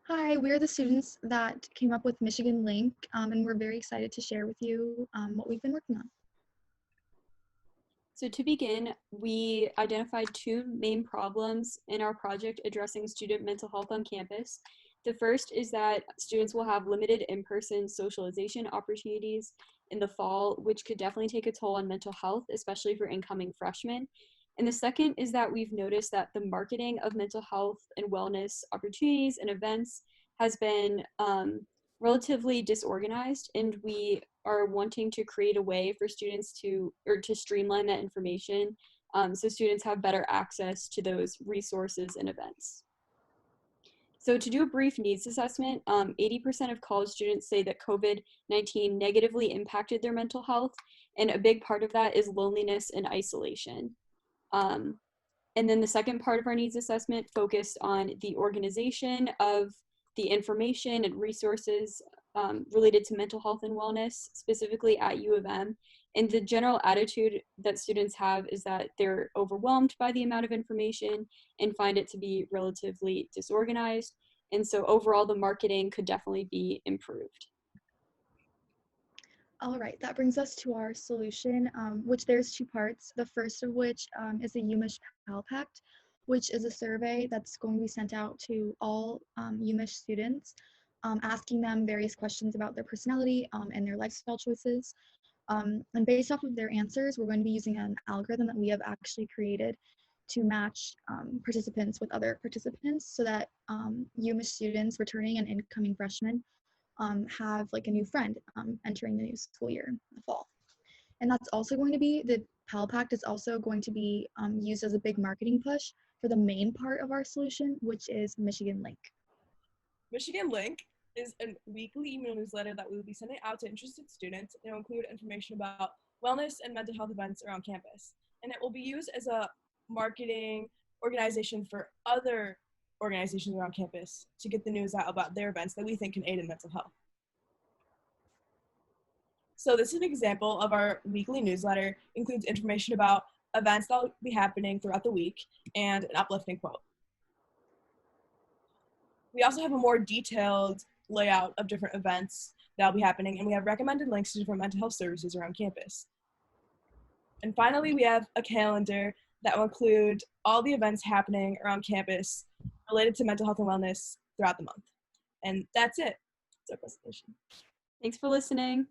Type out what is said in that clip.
Hi, we're the students that came up with Michigan LiNK, and we're very excited to share with you what we've been working on. So to begin, we identified two main problems in our project addressing student mental health on campus. The first is that students will have limited in-person socialization opportunities in the fall, which could definitely take a toll on mental health, especially for incoming freshmen. And the second is that we've noticed that the marketing of mental health and wellness opportunities and events has been relatively disorganized, and we are wanting to create a way for students to streamline that information, so students have better access to those resources and events. So to do a brief needs assessment, 80% of college students say that COVID-19 negatively impacted their mental health, and a big part of that is loneliness and isolation. Um, and then the second part of our needs assessment focused on the organization of the information and resources related to mental health and wellness, specifically at U of M. And the general attitude that students have is that they're overwhelmed by the amount of information and find it to be relatively disorganized. And so overall, the marketing could definitely be improved. All right, that brings us to our solution, which there's two parts. The first of which is the UMich Pal Pact, which is a survey that's going to be sent out to all UMich students, asking them various questions about their personality and their lifestyle choices. And based off of their answers, we're going to be using an algorithm that we have actually created to match participants with other participants so that UMich students returning and incoming freshmen have like a new friend entering the new school year in the fall. And that's also going to be, the Pal Pact is also going to be used as a big marketing push for the main part of our solution, which is Michigan LiNK. Michigan LiNK is a weekly email newsletter that we will be sending out to interested students. It will include information about wellness and mental health events around campus. And it will be used as a marketing organization for other organizations around campus to get the news out about their events that we think can aid in mental health. So this is an example of our weekly newsletter. It includes information about events that will be happening throughout the week and an uplifting quote. We also have a more detailed layout of different events that will be happening, and we have recommended links to different mental health services around campus. And finally, we have a calendar that will include all the events happening around campus related to mental health and wellness throughout the month. And that's it. That's our presentation. Thanks for listening.